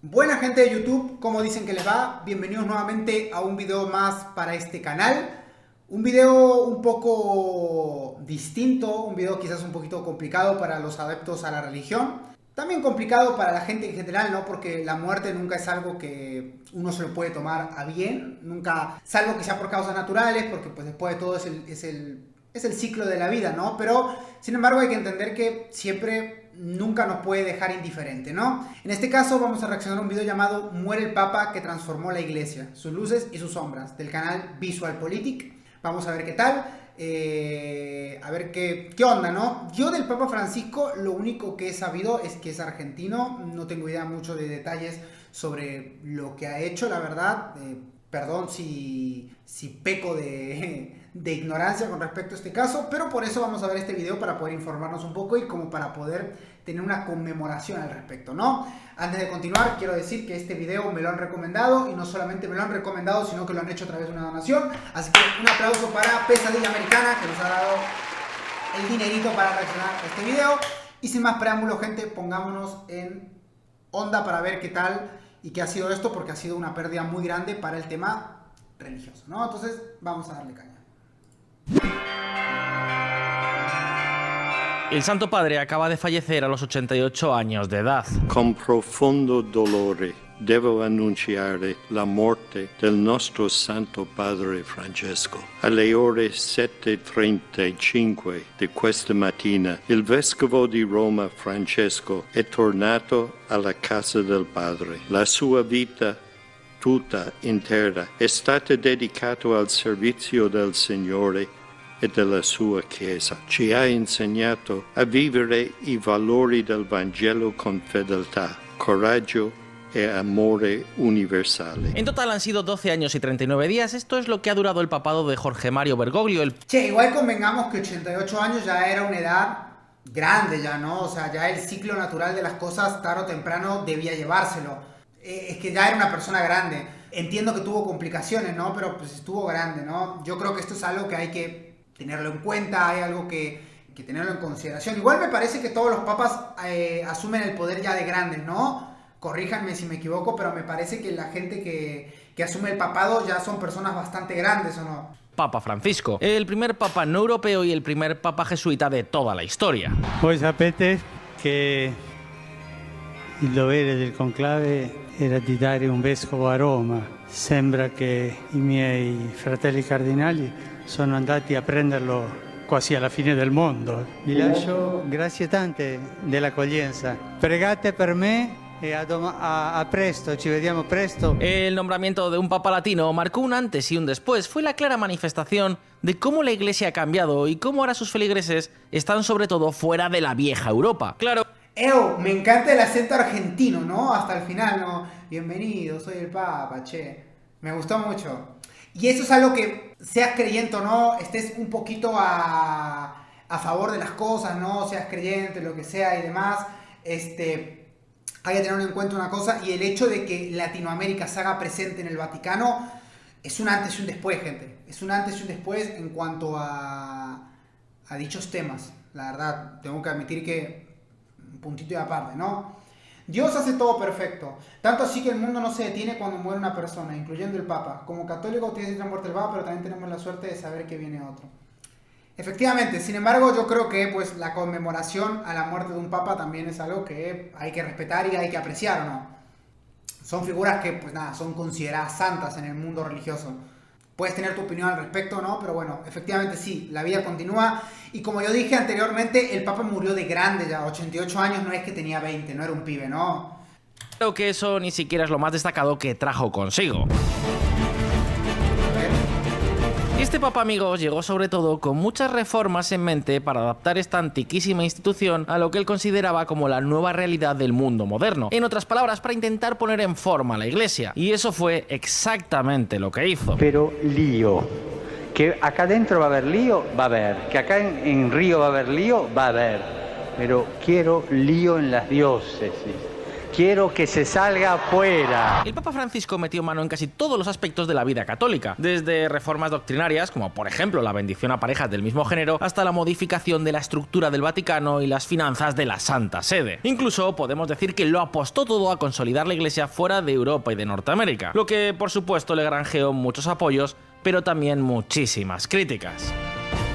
Buena gente de YouTube, ¿cómo dicen que les va? Bienvenidos nuevamente a un video más para este canal. Un video un poco distinto, un video quizás un poquito complicado para los adeptos a la religión. También complicado para la gente en general, ¿no? Porque la muerte nunca es algo que uno se lo puede tomar a bien. Nunca, salvo que sea por causas naturales, porque pues después de todo es el ciclo de la vida, ¿no? Pero, sin embargo, hay que entender que siempre nunca nos puede dejar indiferente, ¿no? En este caso vamos a reaccionar a un video llamado Muere el Papa que transformó la Iglesia, sus luces y sus sombras, del canal Visualpolitik. Vamos a ver qué tal, a ver qué onda, ¿no? Yo del Papa Francisco lo único que he sabido es que es argentino, no tengo idea mucho de detalles sobre lo que ha hecho, la verdad. Perdón si peco de ignorancia con respecto a este caso, pero por eso vamos a ver este video para poder informarnos un poco y como para poder tener una conmemoración al respecto, ¿no? Antes de continuar, quiero decir que este video me lo han recomendado y no solamente me lo han recomendado, sino que lo han hecho a través de una donación. Así que un aplauso para Pesadilla Americana, que nos ha dado el dinerito para reaccionar a este video. Y sin más preámbulo, gente, pongámonos en onda para ver qué tal y qué ha sido esto, porque ha sido una pérdida muy grande para el tema religioso, ¿no? Entonces, vamos a darle caña. El Santo Padre acaba de fallecer a los 88 años de edad. Con profondo dolore devo annunciare la morte del nostro Santo Padre Francesco. Alle ore 7:35 di questa mattina il Vescovo di Roma Francesco è tornato alla casa del Padre. La sua vita tutta intera è stata dedicata al servizio del Signore e della sua Chiesa. Ci ha insegnato a vivere i valori del Vangelo con fedeltà, coraggio e amore universale. En total han sido 12 años y 39 días. Esto es lo que ha durado el papado de Jorge Mario Bergoglio. Che, igual convengamos que 88 años ya era una edad grande ya, ¿no? O sea, ya el ciclo natural de las cosas tarde o temprano debía llevárselo. Es que ya era una persona grande. Entiendo que tuvo complicaciones, ¿no? Pero pues estuvo grande, ¿no? Yo creo que esto es algo que hay que tenerlo en cuenta, hay algo que tenerlo en consideración. Igual me parece que todos los papas asumen el poder ya de grandes, ¿no? Corríjanme si me equivoco, pero me parece que la gente que asume el papado ya son personas bastante grandes, ¿o no? Papa Francisco, el primer papa no europeo y el primer papa jesuita de toda la historia. Voi sapete che il dovere del conclave era di dare un vescovo a Roma. Sembra che i miei fratelli cardinali sono andati a prenderlo quasi alla fine del mondo. Vi lascio grazie tante dell'accoglienza. Pregate per me e a presto, ci vediamo presto. El nombramiento de un papa latino marcó un antes y un después. Fue la clara manifestación de cómo la Iglesia ha cambiado y cómo ahora sus feligreses están sobre todo fuera de la vieja Europa. Claro. Me encanta el acento argentino, ¿no? Hasta el final, ¿no? Bienvenido, soy el Papa, che. Me gustó mucho. Y eso es algo que, seas creyente o no, estés un poquito a favor de las cosas, ¿no? Seas creyente, lo que sea y demás, hay que tener en cuenta una cosa, y el hecho de que Latinoamérica se haga presente en el Vaticano es un antes y un después, gente. Es un antes y un después en cuanto a dichos temas. La verdad, tengo que admitir que un puntito de aparte, ¿no? Dios hace todo perfecto, tanto así que el mundo no se detiene cuando muere una persona, incluyendo el Papa. Como católico tienes la muerte del Papa, pero también tenemos la suerte de saber que viene otro. Efectivamente, sin embargo, yo creo que pues la conmemoración a la muerte de un Papa también es algo que hay que respetar y hay que apreciar, ¿o no? Son figuras que, pues nada, son consideradas santas en el mundo religioso. Puedes tener tu opinión al respecto, ¿no? Pero bueno, efectivamente sí, la vida continúa. Y como yo dije anteriormente, el Papa murió de grande ya, 88 años, no es que tenía 20, no era un pibe, ¿no? Creo que eso ni siquiera es lo más destacado que trajo consigo. Este papa, amigos, llegó sobre todo con muchas reformas en mente para adaptar esta antiquísima institución a lo que él consideraba como la nueva realidad del mundo moderno. En otras palabras, para intentar poner en forma a la Iglesia. Y eso fue exactamente lo que hizo. Pero lío. Que acá dentro va a haber lío, va a haber. Que acá en Río va a haber lío, va a haber. Pero quiero lío en las diócesis. quiero que se salga afuera. El Papa Francisco metió mano en casi todos los aspectos de la vida católica, desde reformas doctrinarias, como por ejemplo la bendición a parejas del mismo género, hasta la modificación de la estructura del Vaticano y las finanzas de la Santa Sede. Incluso podemos decir que lo apostó todo a consolidar la Iglesia fuera de Europa y de Norteamérica, lo que por supuesto le granjeó muchos apoyos, pero también muchísimas críticas.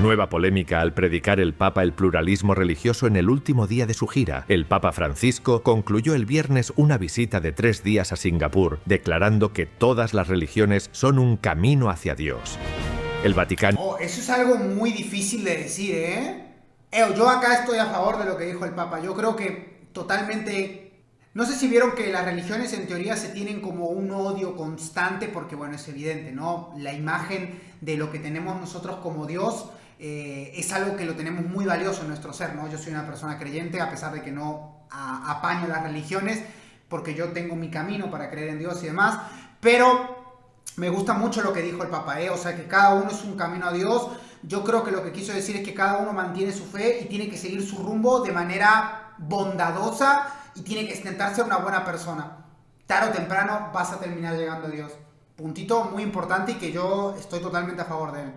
Nueva polémica al predicar el Papa el pluralismo religioso en el último día de su gira. El Papa Francisco concluyó el viernes una visita de 3 días a Singapur, declarando que todas las religiones son un camino hacia Dios. El Vaticano... Eso es algo muy difícil de decir, yo acá estoy a favor de lo que dijo el Papa. Yo creo que totalmente... No sé si vieron que las religiones en teoría se tienen como un odio constante porque, bueno, es evidente, ¿no? La imagen de lo que tenemos nosotros como Dios es algo que lo tenemos muy valioso en nuestro ser, ¿no? Yo soy una persona creyente a pesar de que no apaño las religiones porque yo tengo mi camino para creer en Dios y demás, pero me gusta mucho lo que dijo el Papa, o sea que cada uno es un camino a Dios. Yo creo que lo que quiso decir es que cada uno mantiene su fe y tiene que seguir su rumbo de manera bondadosa y tiene que intentar ser una buena persona. Tarde o temprano vas a terminar llegando a Dios. Puntito muy importante y que yo estoy totalmente a favor de él.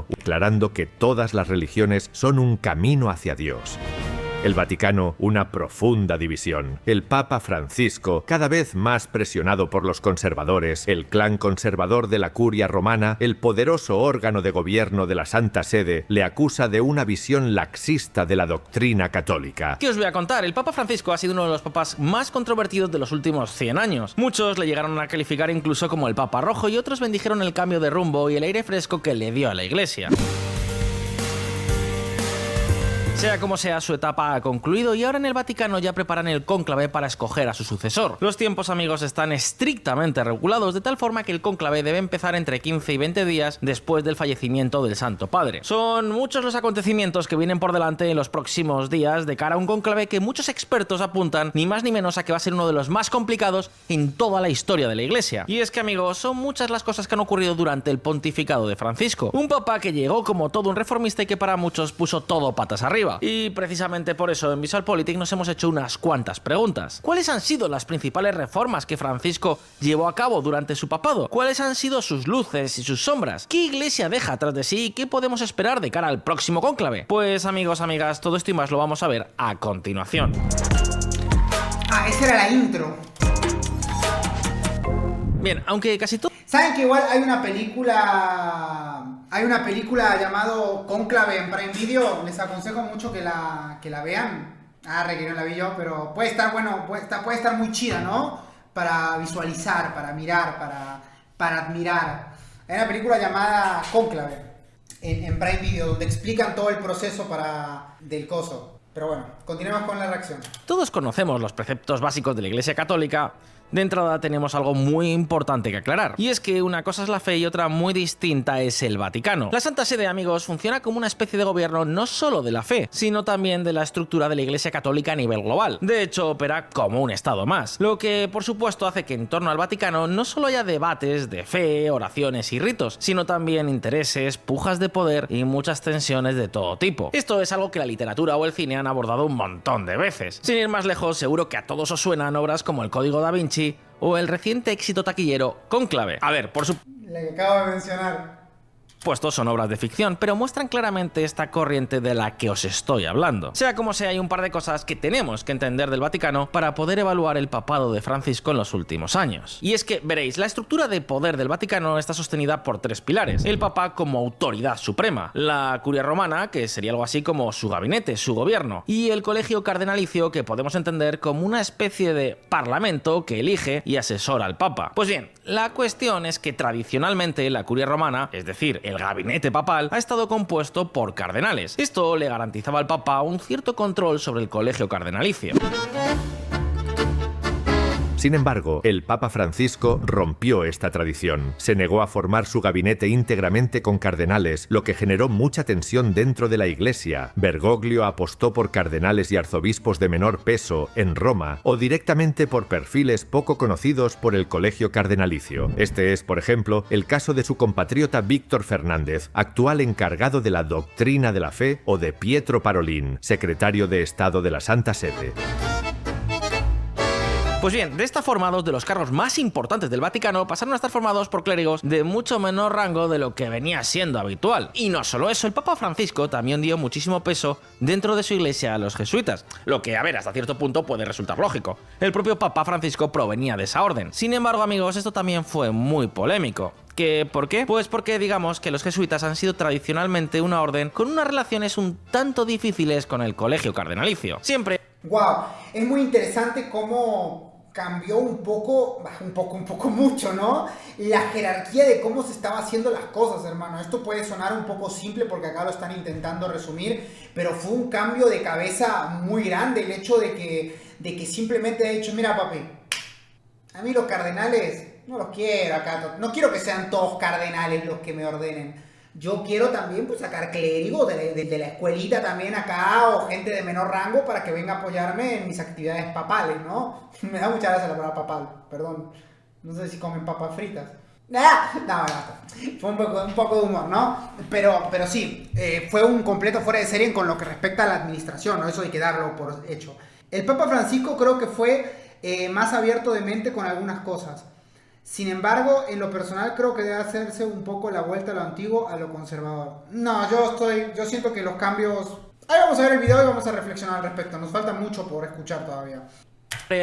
Declarando que todas las religiones son un camino hacia Dios. El Vaticano, una profunda división. El Papa Francisco, cada vez más presionado por los conservadores, el clan conservador de la Curia Romana, el poderoso órgano de gobierno de la Santa Sede, le acusa de una visión laxista de la doctrina católica. ¿Qué os voy a contar? El Papa Francisco ha sido uno de los papas más controvertidos de los últimos 100 años. Muchos le llegaron a calificar incluso como el Papa Rojo y otros bendijeron el cambio de rumbo y el aire fresco que le dio a la Iglesia. Sea como sea, su etapa ha concluido y ahora en el Vaticano ya preparan el cónclave para escoger a su sucesor. Los tiempos, amigos, están estrictamente regulados de tal forma que el cónclave debe empezar entre 15 y 20 días después del fallecimiento del Santo Padre. Son muchos los acontecimientos que vienen por delante en los próximos días de cara a un cónclave que muchos expertos apuntan ni más ni menos a que va a ser uno de los más complicados en toda la historia de la Iglesia. Y es que, amigos, son muchas las cosas que han ocurrido durante el pontificado de Francisco. Un papa que llegó como todo un reformista y que para muchos puso todo patas arriba. Y precisamente por eso en VisualPolitik nos hemos hecho unas cuantas preguntas. ¿Cuáles han sido las principales reformas que Francisco llevó a cabo durante su papado? ¿Cuáles han sido sus luces y sus sombras? ¿Qué iglesia deja atrás de sí y qué podemos esperar de cara al próximo cónclave? Pues amigos, amigas, todo esto y más lo vamos a ver a continuación. Esa era la intro. Bien, aunque casi todo... ¿Saben que igual hay una película llamado Cónclave en Prime Video? Les aconsejo mucho que la vean. Que no la vi yo, pero puede estar puede estar muy chida, ¿no? Para visualizar, para mirar, para admirar. Hay una película llamada Cónclave en Prime Video donde explican todo el proceso del coso. Pero bueno, continuemos con la reacción. Todos conocemos los preceptos básicos de la Iglesia Católica. De entrada tenemos algo muy importante que aclarar, y es que una cosa es la fe y otra muy distinta es el Vaticano. La Santa Sede, amigos, funciona como una especie de gobierno no solo de la fe, sino también de la estructura de la Iglesia Católica a nivel global. De hecho, opera como un estado más, lo que por supuesto hace que en torno al Vaticano no solo haya debates de fe, oraciones y ritos, sino también intereses, pujas de poder y muchas tensiones de todo tipo. Esto es algo que la literatura o el cine han abordado un montón de veces. Sin ir más lejos, seguro que a todos os suenan obras como El Código Da Vinci o el reciente éxito taquillero Cónclave. A ver, por supuesto, La que acabo de mencionar. son obras de ficción, pero muestran claramente esta corriente de la que os estoy hablando. Sea como sea, hay un par de cosas que tenemos que entender del Vaticano para poder evaluar el papado de Francisco en los últimos años. Y es que, veréis, la estructura de poder del Vaticano está sostenida por 3 pilares. El Papa como autoridad suprema, la Curia Romana, que sería algo así como su gabinete, su gobierno, y el Colegio Cardenalicio, que podemos entender como una especie de parlamento que elige y asesora al Papa. Pues bien, la cuestión es que tradicionalmente la Curia Romana, es decir, el gabinete papal, ha estado compuesto por cardenales. Esto le garantizaba al Papa un cierto control sobre el colegio cardenalicio. Sin embargo, el Papa Francisco rompió esta tradición. Se negó a formar su gabinete íntegramente con cardenales, lo que generó mucha tensión dentro de la Iglesia. Bergoglio apostó por cardenales y arzobispos de menor peso en Roma, o directamente por perfiles poco conocidos por el colegio cardenalicio. Este es, por ejemplo, el caso de su compatriota Víctor Fernández, actual encargado de la doctrina de la fe, o de Pietro Parolin, secretario de Estado de la Santa Sede. Pues bien, de esta forma, dos de los cargos más importantes del Vaticano pasaron a estar formados por clérigos de mucho menor rango de lo que venía siendo habitual. Y no solo eso, el Papa Francisco también dio muchísimo peso dentro de su iglesia a los jesuitas, lo que, a ver, hasta cierto punto puede resultar lógico. El propio Papa Francisco provenía de esa orden. Sin embargo, amigos, esto también fue muy polémico. ¿Por qué? Pues porque digamos que los jesuitas han sido tradicionalmente una orden con unas relaciones un tanto difíciles con el colegio cardenalicio. Siempre... Wow, es muy interesante cómo cambió un poco mucho, ¿no? La jerarquía de cómo se estaba haciendo las cosas, hermano. Esto puede sonar un poco simple porque acá lo están intentando resumir, pero fue un cambio de cabeza muy grande el hecho de que simplemente he dicho, mira, papi, a mí los cardenales no los quiero acá, no quiero que sean todos cardenales los que me ordenen. Yo quiero también pues sacar clérigos de la escuelita también acá o gente de menor rango para que venga a apoyarme en mis actividades papales, ¿no? Me da mucha gracia la palabra papal, perdón. No sé si comen papas fritas. No, fue un poco de humor, ¿no? Pero sí, fue un completo fuera de serie con lo que respecta a la administración, ¿no? Eso hay que darlo por hecho. El Papa Francisco creo que fue más abierto de mente con algunas cosas. Sin embargo, en lo personal creo que debe hacerse un poco la vuelta a lo antiguo, a lo conservador. No, yo siento que los cambios... Ahí vamos a ver el video y vamos a reflexionar al respecto. Nos falta mucho por escuchar todavía.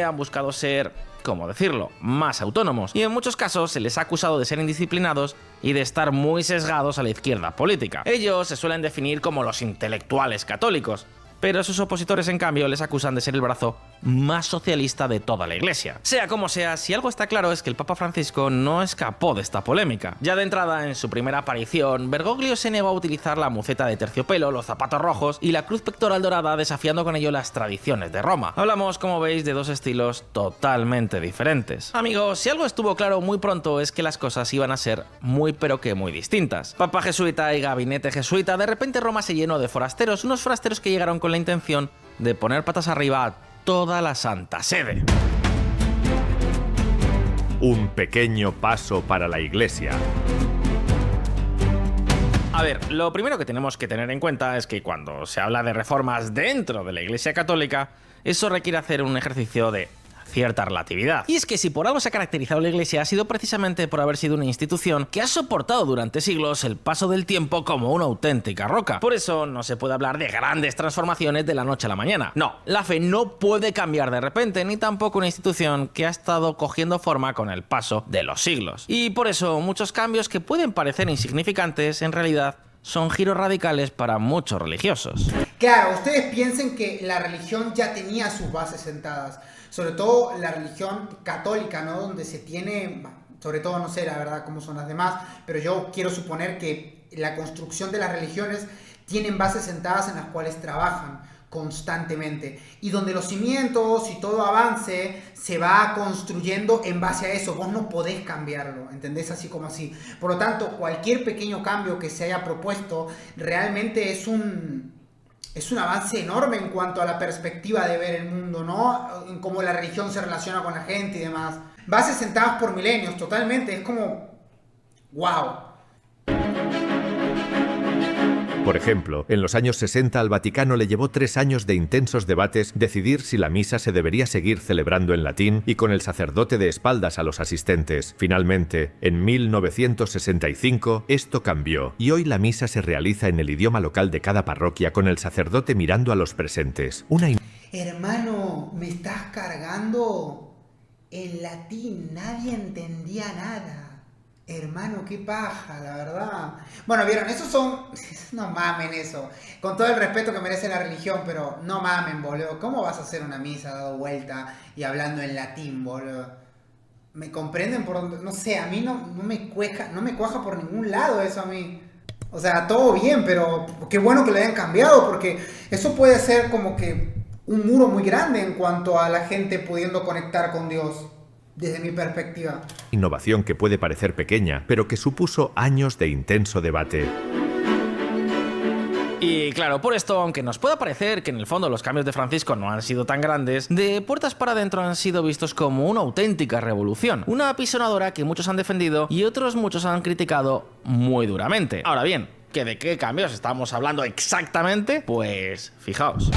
Han buscado ser, ¿cómo decirlo?, más autónomos, y en muchos casos se les ha acusado de ser indisciplinados y de estar muy sesgados a la izquierda política. Ellos se suelen definir como los intelectuales católicos, pero sus opositores, en cambio, les acusan de ser el brazo más socialista de toda la iglesia. Sea como sea, si algo está claro es que el Papa Francisco no escapó de esta polémica. Ya de entrada, en su primera aparición, Bergoglio se negó a utilizar la muceta de terciopelo, los zapatos rojos y la cruz pectoral dorada, desafiando con ello las tradiciones de Roma. Hablamos, como veis, de dos estilos totalmente diferentes. Amigos, si algo estuvo claro muy pronto es que las cosas iban a ser muy pero que muy distintas. Papa jesuita y gabinete jesuita, de repente Roma se llenó de forasteros, unos forasteros que llegaron con la intención de poner patas arriba a toda la Santa Sede. Un pequeño paso para la Iglesia. A ver, lo primero que tenemos que tener en cuenta es que cuando se habla de reformas dentro de la Iglesia Católica, eso requiere hacer un ejercicio de cierta relatividad. Y es que si por algo se ha caracterizado la Iglesia ha sido precisamente por haber sido una institución que ha soportado durante siglos el paso del tiempo como una auténtica roca. Por eso no se puede hablar de grandes transformaciones de la noche a la mañana. No, la fe no puede cambiar de repente, ni tampoco una institución que ha estado cogiendo forma con el paso de los siglos. Y por eso muchos cambios que pueden parecer insignificantes en realidad son giros radicales para muchos religiosos. Claro, ustedes piensen que la religión ya tenía sus bases sentadas, sobre todo la religión católica, ¿no? Donde se tiene, sobre todo no sé la verdad cómo son las demás, pero yo quiero suponer que la construcción de las religiones tienen bases sentadas en las cuales trabajan constantemente y donde los cimientos y todo avance se va construyendo en base a eso. Vos no podés cambiarlo, ¿entendés? Así como así. Por lo tanto, cualquier pequeño cambio que se haya propuesto realmente es un avance enorme en cuanto a la perspectiva de ver el mundo, ¿no? En cómo la religión se relaciona con la gente y demás. Bases sentadas por milenios, totalmente. Es como... ¡wow! Por ejemplo, en los años 60 al Vaticano le llevó 3 años de intensos debates decidir si la misa se debería seguir celebrando en latín y con el sacerdote de espaldas a los asistentes. Finalmente, en 1965, esto cambió y hoy la misa se realiza en el idioma local de cada parroquia con el sacerdote mirando a los presentes. Hermano, me estás cargando en latín, nadie entendía nada. Hermano, qué paja, la verdad. Bueno, vieron, esos son... No mamen eso. Con todo el respeto que merece la religión, pero no mamen, boludo. ¿Cómo vas a hacer una misa dado vuelta y hablando en latín, boludo? ¿Me comprenden por dónde? No sé, a mí no me cuaja por ningún lado eso a mí. O sea, todo bien, pero qué bueno que lo hayan cambiado, porque eso puede ser como que un muro muy grande en cuanto a la gente pudiendo conectar con Dios. Desde mi perspectiva. Innovación que puede parecer pequeña, pero que supuso años de intenso debate. Y claro, por esto, aunque nos pueda parecer que en el fondo los cambios de Francisco no han sido tan grandes, de puertas para adentro han sido vistos como una auténtica revolución. Una apisonadora que muchos han defendido y otros muchos han criticado muy duramente. Ahora bien, ¿que de qué cambios estamos hablando exactamente? Pues fijaos.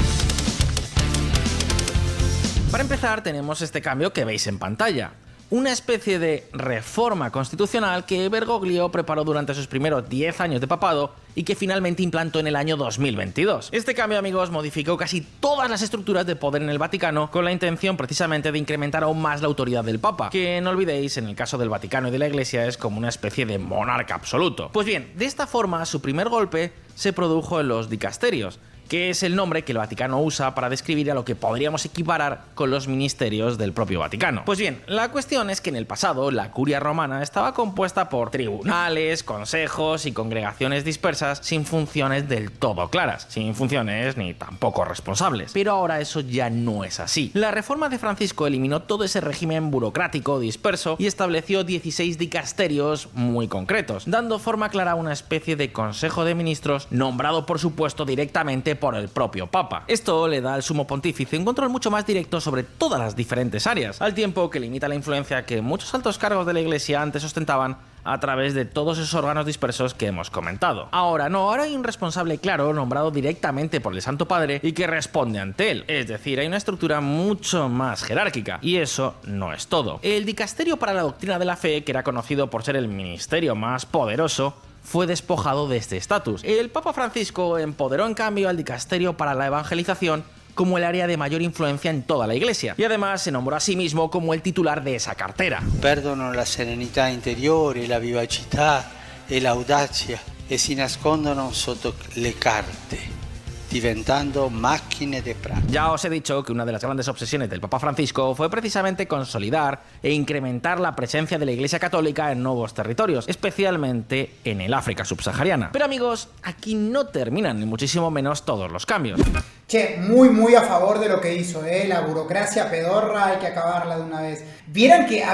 Para empezar, tenemos este cambio que veis en pantalla. Una especie de reforma constitucional que Bergoglio preparó durante sus primeros 10 años de papado y que finalmente implantó en el año 2022. Este cambio, amigos, modificó casi todas las estructuras de poder en el Vaticano con la intención precisamente de incrementar aún más la autoridad del Papa, que no olvidéis, en el caso del Vaticano y de la Iglesia es como una especie de monarca absoluto. Pues bien, de esta forma su primer golpe se produjo en los dicasterios, que es el nombre que el Vaticano usa para describir a lo que podríamos equiparar con los ministerios del propio Vaticano. Pues bien, la cuestión es que en el pasado la curia romana estaba compuesta por tribunales, consejos y congregaciones dispersas sin funciones del todo claras, sin funciones ni tampoco responsables. Pero ahora eso ya no es así. La reforma de Francisco eliminó todo ese régimen burocrático disperso y estableció 16 dicasterios muy concretos, dando forma clara a una especie de consejo de ministros nombrado por supuesto directamente por el propio Papa. Esto le da al sumo pontífice un control mucho más directo sobre todas las diferentes áreas, al tiempo que limita la influencia que muchos altos cargos de la Iglesia antes ostentaban a través de todos esos órganos dispersos que hemos comentado. Ahora hay un responsable claro nombrado directamente por el Santo Padre y que responde ante él, es decir, hay una estructura mucho más jerárquica. Y eso no es todo. El dicasterio para la doctrina de la fe, que era conocido por ser el ministerio más poderoso, fue despojado de este estatus. El Papa Francisco empoderó en cambio al dicasterio para la evangelización como el área de mayor influencia en toda la Iglesia, y además se nombró a sí mismo como el titular de esa cartera. Perdono la serenità interiore, la vivacità e l'audacia e si nascondono sotto le carte, diventando máquine de práctica. Ya os he dicho que una de las grandes obsesiones del Papa Francisco fue precisamente consolidar e incrementar la presencia de la Iglesia Católica en nuevos territorios, especialmente en el África subsahariana. Pero amigos, aquí no terminan ni muchísimo menos todos los cambios. Che, muy a favor de lo que hizo, la burocracia pedorra hay que acabarla de una vez. Vieran que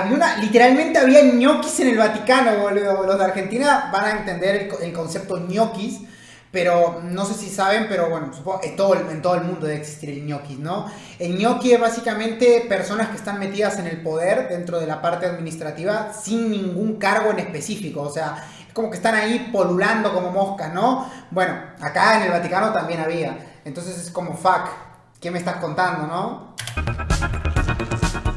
literalmente había ñoquis en el Vaticano, boludo. Los de Argentina van a entender el concepto ñoquis, pero no sé si saben, pero bueno, supongo en todo el mundo debe existir el ñoquis, ¿no? El ñoqui es básicamente personas que están metidas en el poder dentro de la parte administrativa sin ningún cargo en específico, o sea, es como que están ahí polulando como moscas, ¿no? Bueno, acá en el Vaticano también había. Entonces es como, fuck, ¿qué me estás contando, no?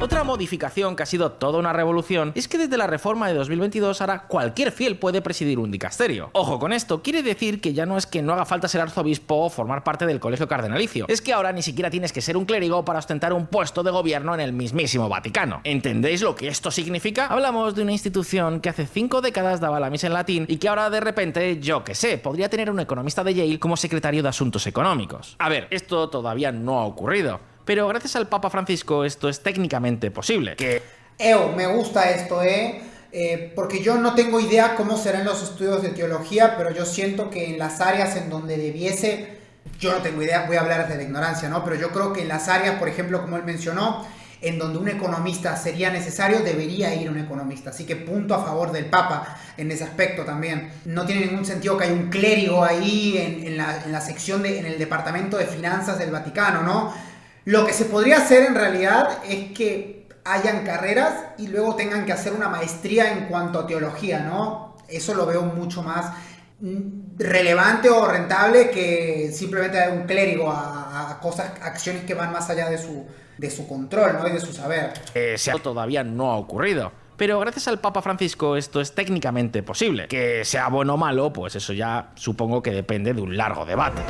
Otra modificación que ha sido toda una revolución es que desde la reforma de 2022 ahora cualquier fiel puede presidir un dicasterio. Ojo con esto, quiere decir que ya no es que no haga falta ser arzobispo o formar parte del colegio cardenalicio, es que ahora ni siquiera tienes que ser un clérigo para ostentar un puesto de gobierno en el mismísimo Vaticano. ¿Entendéis lo que esto significa? Hablamos de una institución que hace 5 décadas daba la misa en latín y que ahora de repente, yo que sé, podría tener un economista de Yale como secretario de Asuntos Económicos. A ver, esto todavía no ha ocurrido, pero gracias al Papa Francisco esto es técnicamente posible. Me gusta esto, porque yo no tengo idea cómo serán los estudios de teología, pero yo siento que en las áreas en donde debiese, yo no tengo idea, voy a hablar desde la ignorancia, ¿no? Pero yo creo que en las áreas, por ejemplo, como él mencionó, en donde un economista sería necesario, debería ir un economista. Así que punto a favor del Papa en ese aspecto también. No tiene ningún sentido que haya un clérigo ahí en la sección en el departamento de finanzas del Vaticano, ¿no? Lo que se podría hacer en realidad es que hayan carreras y luego tengan que hacer una maestría en cuanto a teología, ¿no? Eso lo veo mucho más relevante o rentable que simplemente dar un clérigo a acciones que van más allá de su control, ¿no? Y de su saber. Todavía no ha ocurrido, pero gracias al Papa Francisco esto es técnicamente posible. Que sea bueno o malo, pues eso ya supongo que depende de un largo debate.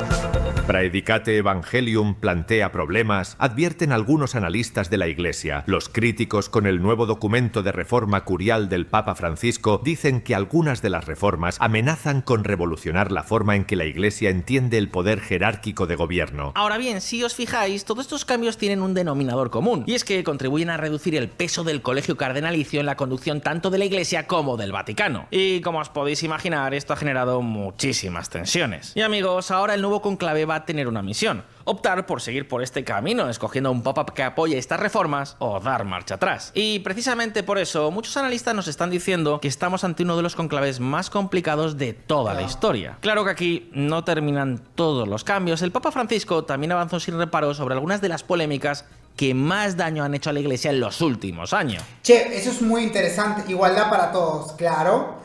Praedicate Evangelium plantea problemas, advierten algunos analistas de la Iglesia. Los críticos con el nuevo documento de reforma curial del Papa Francisco dicen que algunas de las reformas amenazan con revolucionar la forma en que la Iglesia entiende el poder jerárquico de gobierno. Ahora bien, si os fijáis, todos estos cambios tienen un denominador común, y es que contribuyen a reducir el peso del colegio cardenalicio en la conducción tanto de la Iglesia como del Vaticano. Y como os podéis imaginar, esto ha generado muchísimas tensiones. Y amigos, ahora el nuevo conclave va a tener una misión: optar por seguir por este camino, escogiendo a un papa que apoye estas reformas o dar marcha atrás. Y precisamente por eso, muchos analistas nos están diciendo que estamos ante uno de los conclaves más complicados de toda la historia. Claro que aquí no terminan todos los cambios. El Papa Francisco también avanzó sin reparo sobre algunas de las polémicas que más daño han hecho a la Iglesia en los últimos años. Che, eso es muy interesante. Igualdad para todos, claro.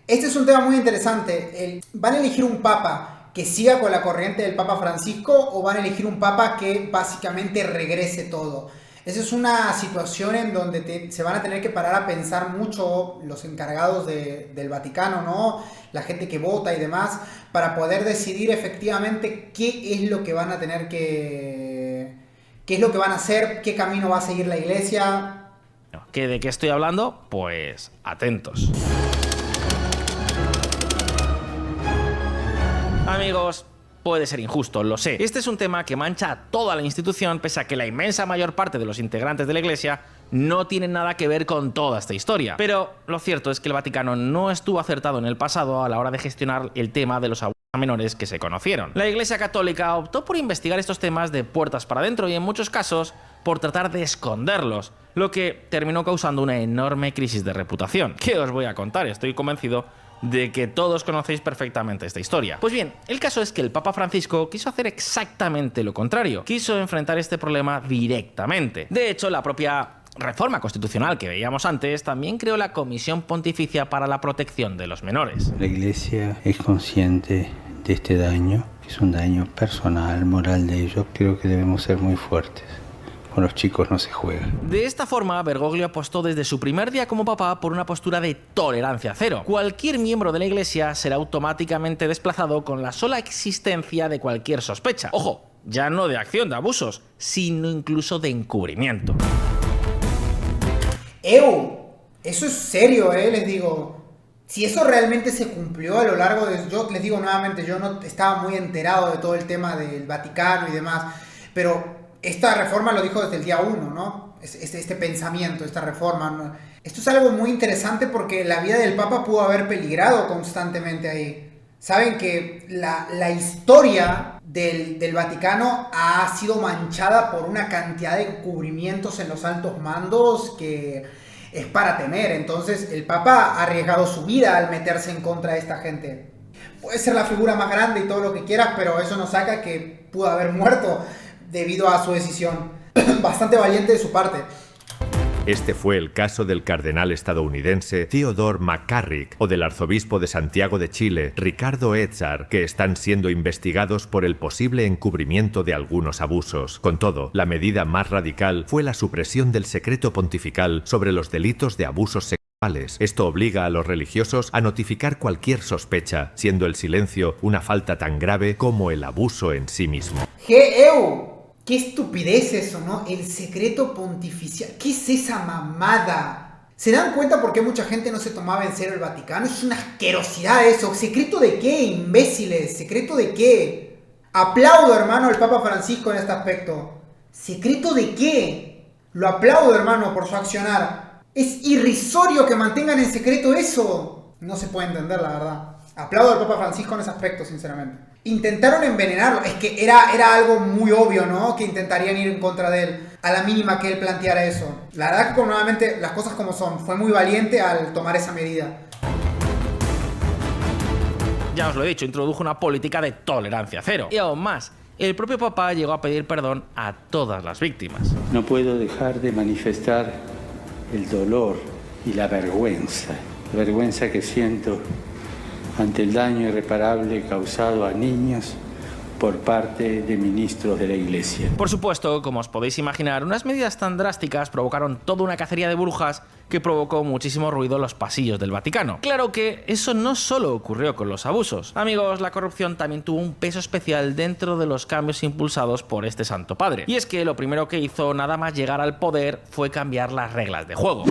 Este es un tema muy interesante. ¿Van a elegir un papa que siga con la corriente del Papa Francisco o van a elegir un papa que básicamente regrese todo? Esa es una situación en donde se van a tener que parar a pensar mucho los encargados del Vaticano, ¿no? La gente que vota y demás, para poder decidir efectivamente qué es lo que van a tener qué es lo que van a hacer, qué camino va a seguir la Iglesia. ¿De qué estoy hablando? Pues atentos. Amigos, puede ser injusto, lo sé. Este es un tema que mancha a toda la institución, pese a que la inmensa mayor parte de los integrantes de la Iglesia no tienen nada que ver con toda esta historia. Pero lo cierto es que el Vaticano no estuvo acertado en el pasado a la hora de gestionar el tema de los abusos a menores que se conocieron. La Iglesia Católica optó por investigar estos temas de puertas para adentro y en muchos casos por tratar de esconderlos, lo que terminó causando una enorme crisis de reputación. ¿Qué os voy a contar? Estoy convencido de que todos conocéis perfectamente esta historia. Pues bien, el caso es que el Papa Francisco quiso hacer exactamente lo contrario. Quiso enfrentar este problema directamente. De hecho, la propia reforma constitucional que veíamos antes también creó la Comisión Pontificia para la Protección de los Menores. La Iglesia es consciente de este daño, es un daño personal, moral de ellos. Creo que debemos ser muy fuertes. Con los chicos no se juega. De esta forma, Bergoglio apostó desde su primer día como papa por una postura de tolerancia cero. Cualquier miembro de la Iglesia será automáticamente desplazado con la sola existencia de cualquier sospecha. Ojo, ya no de acción de abusos, sino incluso de encubrimiento. Eso es serio, les digo. Si eso realmente se cumplió a lo largo de... Yo les digo nuevamente, yo no estaba muy enterado de todo el tema del Vaticano y demás, pero esta reforma lo dijo desde el día 1, ¿no? Este pensamiento, esta reforma, ¿no? Esto es algo muy interesante porque la vida del Papa pudo haber peligrado constantemente ahí. Saben que la historia del Vaticano ha sido manchada por una cantidad de encubrimientos en los altos mandos que es para temer. Entonces el Papa ha arriesgado su vida al meterse en contra de esta gente. Puede ser la figura más grande y todo lo que quieras, pero eso no saca que pudo haber muerto debido a su decisión. Bastante valiente de su parte. Este fue el caso del cardenal estadounidense Theodore McCarrick o del arzobispo de Santiago de Chile, Ricardo Edzard, que están siendo investigados por el posible encubrimiento de algunos abusos. Con todo, la medida más radical fue la supresión del secreto pontifical sobre los delitos de abusos sexuales. Esto obliga a los religiosos a notificar cualquier sospecha, siendo el silencio una falta tan grave como el abuso en sí mismo. ¡Qué estupidez eso, ¿no? El secreto pontificial. ¿Qué es esa mamada? ¿Se dan cuenta por qué mucha gente no se tomaba en serio el Vaticano? Es una asquerosidad eso. ¿Secreto de qué, imbéciles? ¿Secreto de qué? Aplaudo, hermano, al Papa Francisco en este aspecto. ¿Secreto de qué? Lo aplaudo, hermano, por su accionar. Es irrisorio que mantengan en secreto eso. No se puede entender, la verdad. Aplaudo al Papa Francisco en ese aspecto, sinceramente. Intentaron envenenarlo. Es que era algo muy obvio, ¿no? Que intentarían ir en contra de él a la mínima que él planteara eso. La verdad que, nuevamente, las cosas como son. Fue muy valiente al tomar esa medida. Ya os lo he dicho, introdujo una política de tolerancia cero. Y aún más, el propio Papa llegó a pedir perdón a todas las víctimas. No puedo dejar de manifestar el dolor y la vergüenza que siento ante el daño irreparable causado a niños por parte de ministros de la Iglesia. Por supuesto, como os podéis imaginar, unas medidas tan drásticas provocaron toda una cacería de brujas que provocó muchísimo ruido en los pasillos del Vaticano. Claro que eso no solo ocurrió con los abusos. Amigos, la corrupción también tuvo un peso especial dentro de los cambios impulsados por este Santo Padre. Y es que lo primero que hizo nada más llegar al poder fue cambiar las reglas de juego.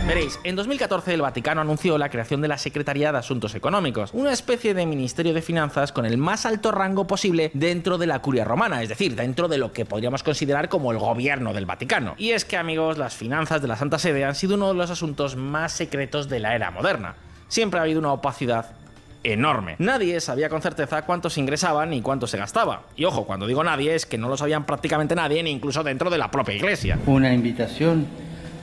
Veréis, en 2014 el Vaticano anunció la creación de la Secretaría de Asuntos Económicos, una especie de Ministerio de Finanzas con el más alto rango posible dentro de la Curia Romana, es decir, dentro de lo que podríamos considerar como el gobierno del Vaticano. Y es que, amigos, las finanzas de la Santa Sede han sido uno de los asuntos más secretos de la era moderna. Siempre ha habido una opacidad enorme. Nadie sabía con certeza cuántos ingresaban y cuánto se gastaba. Y ojo, cuando digo nadie es que no lo sabían prácticamente nadie, ni incluso dentro de la propia Iglesia. Una invitación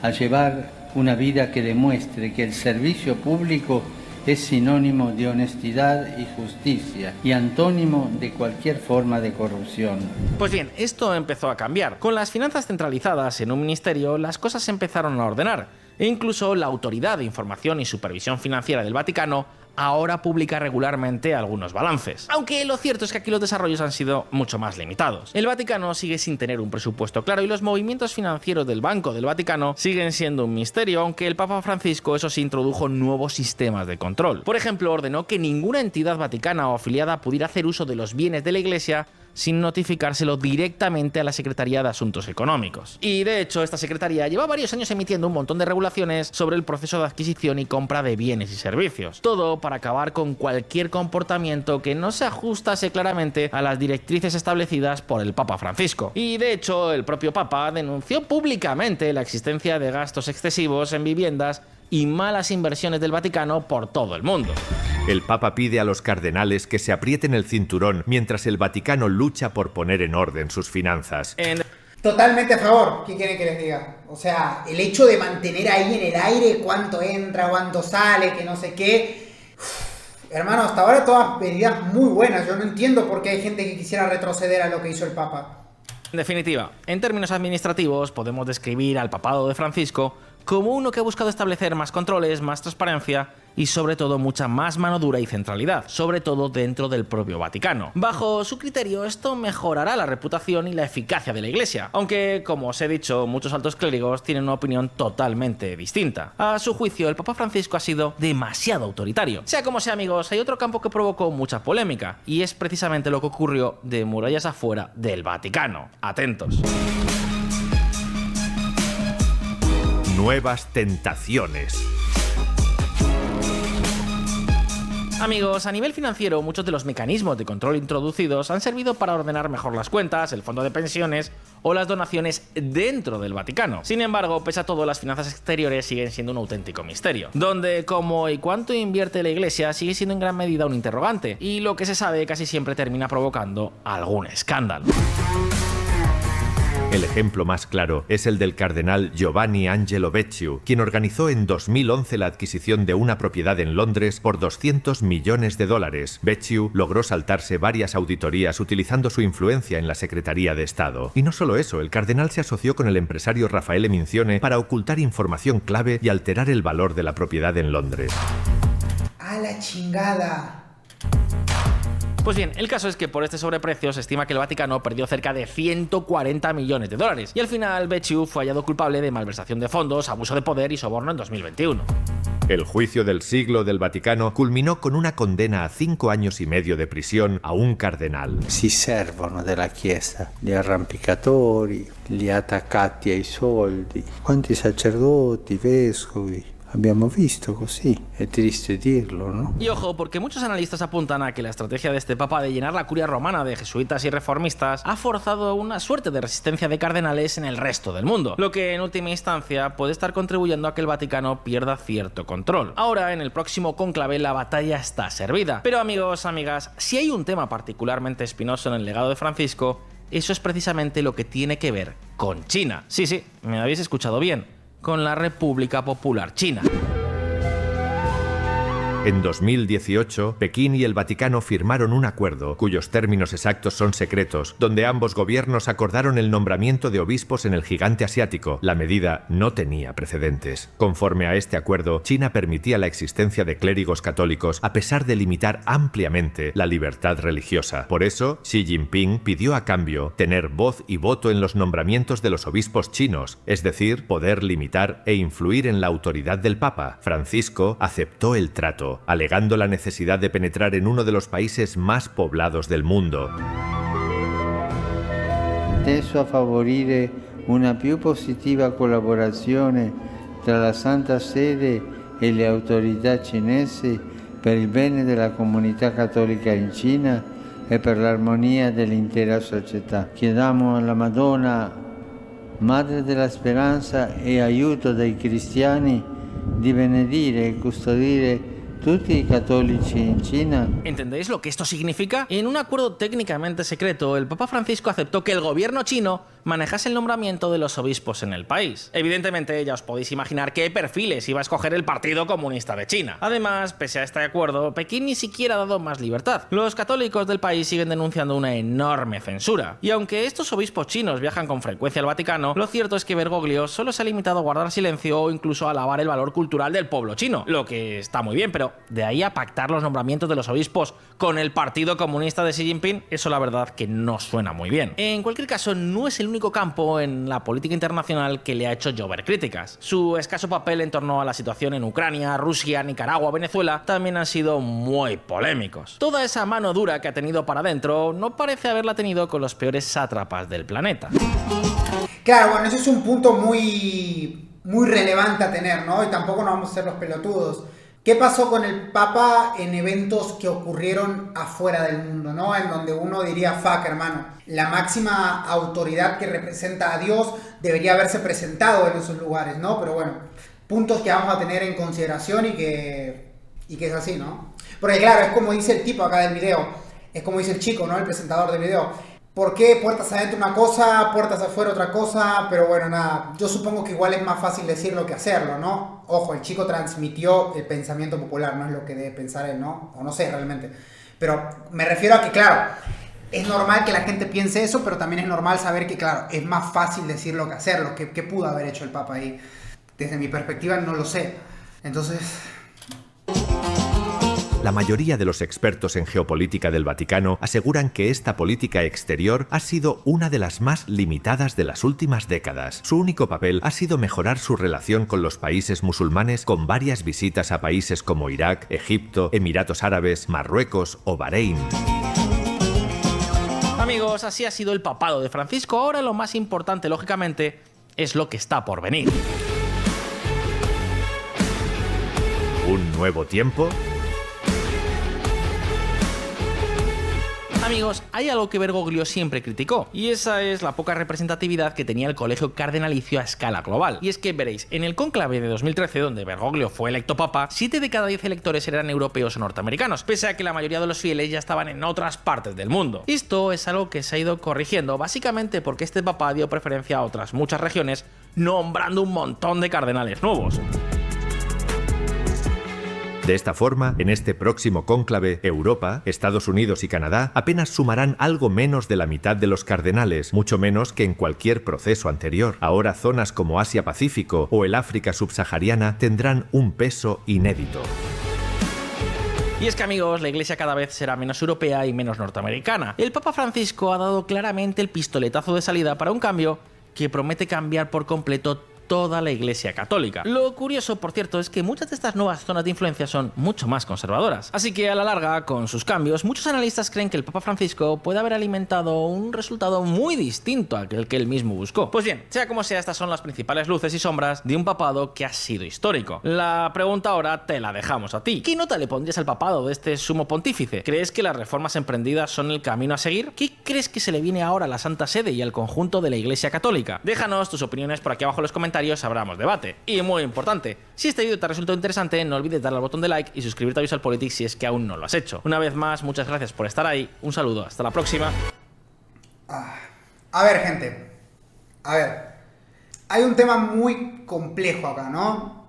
a llevar una vida que demuestre que el servicio público es sinónimo de honestidad y justicia y antónimo de cualquier forma de corrupción. Pues bien, esto empezó a cambiar. Con las finanzas centralizadas en un ministerio, las cosas se empezaron a ordenar. E incluso la Autoridad de Información y Supervisión Financiera del Vaticano ahora publica regularmente algunos balances. Aunque lo cierto es que aquí los desarrollos han sido mucho más limitados. El Vaticano sigue sin tener un presupuesto claro y los movimientos financieros del Banco del Vaticano siguen siendo un misterio, aunque el Papa Francisco eso sí introdujo nuevos sistemas de control. Por ejemplo, ordenó que ninguna entidad vaticana o afiliada pudiera hacer uso de los bienes de la Iglesia sin notificárselo directamente a la Secretaría de Asuntos Económicos. Y de hecho, esta secretaría lleva varios años emitiendo un montón de regulaciones sobre el proceso de adquisición y compra de bienes y servicios. Todo para acabar con cualquier comportamiento que no se ajustase claramente a las directrices establecidas por el Papa Francisco. Y de hecho, el propio Papa denunció públicamente la existencia de gastos excesivos en viviendas y malas inversiones del Vaticano por todo el mundo. El Papa pide a los cardenales que se aprieten el cinturón mientras el Vaticano lucha por poner en orden sus finanzas. Totalmente a favor, ¿qué quieren que les diga? O sea, el hecho de mantener ahí en el aire cuánto entra, cuánto sale, que no sé qué. Hermano, hasta ahora todas medidas muy buenas. Yo no entiendo por qué hay gente que quisiera retroceder a lo que hizo el Papa. En definitiva, en términos administrativos, podemos describir al papado de Francisco como uno que ha buscado establecer más controles, más transparencia y sobre todo mucha más mano dura y centralidad, sobre todo dentro del propio Vaticano. Bajo su criterio, esto mejorará la reputación y la eficacia de la Iglesia, aunque, como os he dicho, muchos altos clérigos tienen una opinión totalmente distinta. A su juicio, el Papa Francisco ha sido demasiado autoritario. Sea como sea, amigos, hay otro campo que provocó mucha polémica, y es precisamente lo que ocurrió de murallas afuera del Vaticano. Atentos. Nuevas tentaciones. Amigos, a nivel financiero, muchos de los mecanismos de control introducidos han servido para ordenar mejor las cuentas, el fondo de pensiones o las donaciones dentro del Vaticano. Sin embargo, pese a todo, las finanzas exteriores siguen siendo un auténtico misterio, donde cómo y cuánto invierte la Iglesia sigue siendo en gran medida un interrogante, y lo que se sabe casi siempre termina provocando algún escándalo. El ejemplo más claro es el del cardenal Giovanni Angelo Becciu, quien organizó en 2011 la adquisición de una propiedad en Londres por $200 millones. Becciu logró saltarse varias auditorías utilizando su influencia en la Secretaría de Estado. Y no solo eso, el cardenal se asoció con el empresario Raffaele Minzione para ocultar información clave y alterar el valor de la propiedad en Londres. ¡A la chingada! Pues bien, el caso es que por este sobreprecio se estima que el Vaticano perdió cerca de $140 millones, y al final Becciu fue hallado culpable de malversación de fondos, abuso de poder y soborno en 2021. El juicio del siglo del Vaticano culminó con una condena a 5 años y medio de prisión a un cardenal. Si servono della Chiesa gli arrampicatori, gli attaccati ai soldi, quanti sacerdoti, vescovi. Abbiamo visto così, è triste dirlo, ¿no? Y ojo, porque muchos analistas apuntan a que la estrategia de este papa de llenar la curia romana de jesuitas y reformistas ha forzado una suerte de resistencia de cardenales en el resto del mundo, lo que en última instancia puede estar contribuyendo a que el Vaticano pierda cierto control. Ahora, en el próximo cónclave, la batalla está servida. Pero amigos, amigas, si hay un tema particularmente espinoso en el legado de Francisco, eso es precisamente lo que tiene que ver con China. Sí, me habéis escuchado bien. Con la República Popular China. En 2018, Pekín y el Vaticano firmaron un acuerdo, cuyos términos exactos son secretos, donde ambos gobiernos acordaron el nombramiento de obispos en el gigante asiático. La medida no tenía precedentes. Conforme a este acuerdo, China permitía la existencia de clérigos católicos a pesar de limitar ampliamente la libertad religiosa. Por eso, Xi Jinping pidió a cambio tener voz y voto en los nombramientos de los obispos chinos, es decir, poder limitar e influir en la autoridad del Papa. Francisco aceptó el trato, alegando la necesidad de penetrar en uno de los países más poblados del mundo. Teso a favorire una più positiva collaborazione tra la Santa Sede e le autorità cinesi per il bene della comunità cattolica in Cina e per l'armonia dell'intera società. Chiediamo alla Madonna, Madre della Speranza e aiuto dei cristiani, di benedire e custodire tutti i cattolici in China. ¿Entendéis lo que esto significa? En un acuerdo técnicamente secreto, el Papa Francisco aceptó que el gobierno chino manejase el nombramiento de los obispos en el país. Evidentemente, ya os podéis imaginar qué perfiles iba a escoger el Partido Comunista de China. Además, pese a este acuerdo, Pekín ni siquiera ha dado más libertad. Los católicos del país siguen denunciando una enorme censura. Y aunque estos obispos chinos viajan con frecuencia al Vaticano, lo cierto es que Bergoglio solo se ha limitado a guardar silencio o incluso a alabar el valor cultural del pueblo chino, lo que está muy bien, pero de ahí a pactar los nombramientos de los obispos con el Partido Comunista de Xi Jinping, eso la verdad que no suena muy bien. En cualquier caso, no es el único campo en la política internacional que le ha hecho llover críticas. Su escaso papel en torno a la situación en Ucrania, Rusia, Nicaragua, Venezuela también han sido muy polémicos. Toda esa mano dura que ha tenido para adentro no parece haberla tenido con los peores sátrapas del planeta. Claro, bueno, ese es un punto muy relevante a tener, ¿no? Y tampoco nos vamos a hacer los pelotudos. ¿Qué pasó con el Papa en eventos que ocurrieron afuera del mundo, ¿no? En donde uno diría, fuck, hermano, la máxima autoridad que representa a Dios debería haberse presentado en esos lugares, ¿no? Pero bueno, puntos que vamos a tener en consideración y que es así, ¿no? Porque claro, es como dice el tipo acá del video, es como dice el chico, ¿no? El presentador del video. ¿Por qué puertas adentro una cosa, puertas afuera otra cosa? Pero bueno, nada, yo supongo que igual es más fácil decirlo que hacerlo, ¿no? Ojo, el chico transmitió el pensamiento popular, no es lo que debe pensar él, ¿no? O no sé realmente. Pero me refiero a que, claro, es normal que la gente piense eso, pero también es normal saber que, claro, es más fácil decirlo que hacerlo. ¿Qué pudo haber hecho el Papa ahí? Desde mi perspectiva no lo sé. Entonces... La mayoría de los expertos en geopolítica del Vaticano aseguran que esta política exterior ha sido una de las más limitadas de las últimas décadas. Su único papel ha sido mejorar su relación con los países musulmanes con varias visitas a países como Irak, Egipto, Emiratos Árabes, Marruecos o Bahrein. Amigos, así ha sido el papado de Francisco. Ahora lo más importante, lógicamente, es lo que está por venir. ¿Un nuevo tiempo? Amigos, hay algo que Bergoglio siempre criticó, y esa es la poca representatividad que tenía el colegio cardenalicio a escala global. Y es que veréis, en el cónclave de 2013, donde Bergoglio fue electo papa, 7 de cada 10 electores eran europeos o norteamericanos, pese a que la mayoría de los fieles ya estaban en otras partes del mundo. Esto es algo que se ha ido corrigiendo, básicamente porque este papa dio preferencia a otras muchas regiones, nombrando un montón de cardenales nuevos. De esta forma, en este próximo cónclave, Europa, Estados Unidos y Canadá apenas sumarán algo menos de la mitad de los cardenales, mucho menos que en cualquier proceso anterior. Ahora zonas como Asia-Pacífico o el África subsahariana tendrán un peso inédito. Y es que, amigos, la Iglesia cada vez será menos europea y menos norteamericana. El Papa Francisco ha dado claramente el pistoletazo de salida para un cambio que promete cambiar por completo toda la Iglesia católica. Lo curioso, por cierto, es que muchas de estas nuevas zonas de influencia son mucho más conservadoras. Así que a la larga, con sus cambios, muchos analistas creen que el Papa Francisco puede haber alimentado un resultado muy distinto al que él mismo buscó. Pues bien, sea como sea, estas son las principales luces y sombras de un papado que ha sido histórico. La pregunta ahora te la dejamos a ti. ¿Qué nota le pondrías al papado de este sumo pontífice? ¿Crees que las reformas emprendidas son el camino a seguir? ¿Qué crees que se le viene ahora a la Santa Sede y al conjunto de la Iglesia católica? Déjanos tus opiniones por aquí abajo en los comentarios. Abramos debate. Y muy importante, si este vídeo te ha resultado interesante, no olvides darle al botón de like y suscribirte a Visual Politics si es que aún no lo has hecho. Una vez más, muchas gracias por estar ahí, un saludo, hasta la próxima. A ver, gente, a ver, hay un tema muy complejo acá, ¿no?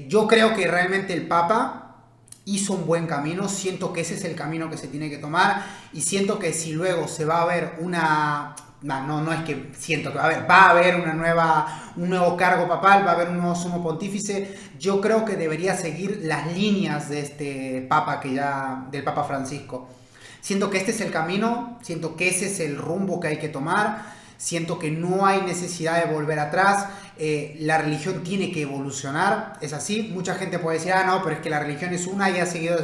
Yo creo que realmente el Papa hizo un buen camino, siento que ese es el camino que se tiene que tomar y siento que si luego se va a ver una... No es que siento que va a haber un nuevo cargo papal, va a haber un nuevo sumo pontífice. Yo creo que debería seguir las líneas de este Papa del Papa Francisco. Siento que este es el camino, siento que ese es el rumbo que hay que tomar, siento que no hay necesidad de volver atrás, la religión tiene que evolucionar, es así. Mucha gente puede decir, no, pero es que la religión es una y ha seguido...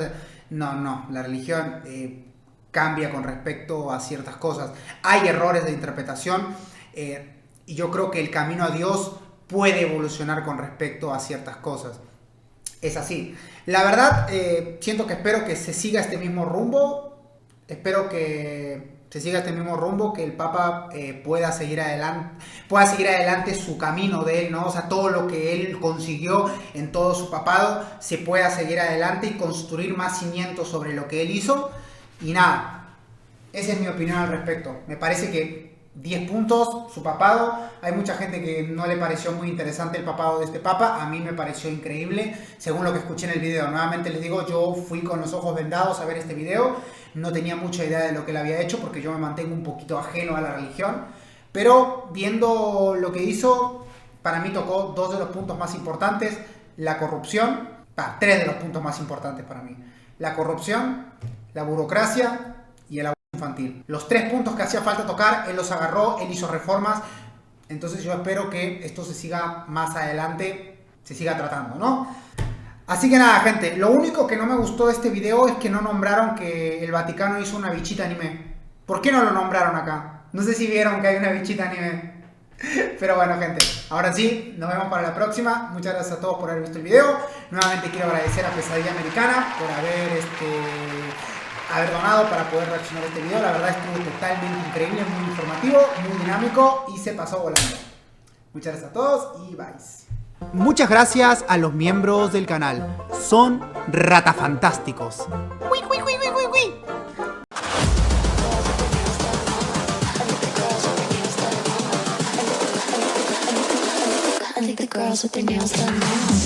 No, la religión... cambia con respecto a ciertas cosas. Hay errores de interpretación y yo creo que el camino a Dios puede evolucionar con respecto a ciertas cosas. Es así. La verdad, espero que se siga este mismo rumbo. Espero que se siga este mismo rumbo, que el Papa pueda seguir adelante su camino de él, ¿no? O sea, todo lo que él consiguió en todo su papado se pueda seguir adelante y construir más cimientos sobre lo que él hizo. Y nada, esa es mi opinión al respecto. Me parece que 10 puntos, su papado. Hay mucha gente que no le pareció muy interesante el papado de este papa. A mí me pareció increíble, según lo que escuché en el video. Nuevamente les digo, yo fui con los ojos vendados a ver este video. No tenía mucha idea de lo que él había hecho porque yo me mantengo un poquito ajeno a la religión. Pero viendo lo que hizo, para mí tocó dos de los puntos más importantes. La corrupción, tres de los puntos más importantes para mí. La corrupción, la burocracia y el abuso infantil. Los 3 puntos que hacía falta tocar, él los agarró, él hizo reformas. Entonces yo espero que esto se siga más adelante, se siga tratando, ¿no? Así que nada, gente, lo único que no me gustó de este video es que no nombraron que el Vaticano hizo una bichita anime. ¿Por qué no lo nombraron acá? No sé si vieron que hay una bichita anime. Pero bueno, gente, ahora sí, nos vemos para la próxima. Muchas gracias a todos por haber visto el video. Nuevamente quiero agradecer a Pesadilla Americana por haber donado para poder reaccionar a este video. La verdad estuvo totalmente increíble, muy informativo, muy dinámico y se pasó volando. Muchas gracias a todos y bye. Muchas gracias a los miembros del canal. Son ratafantásticos. I think the girls with their nails done now.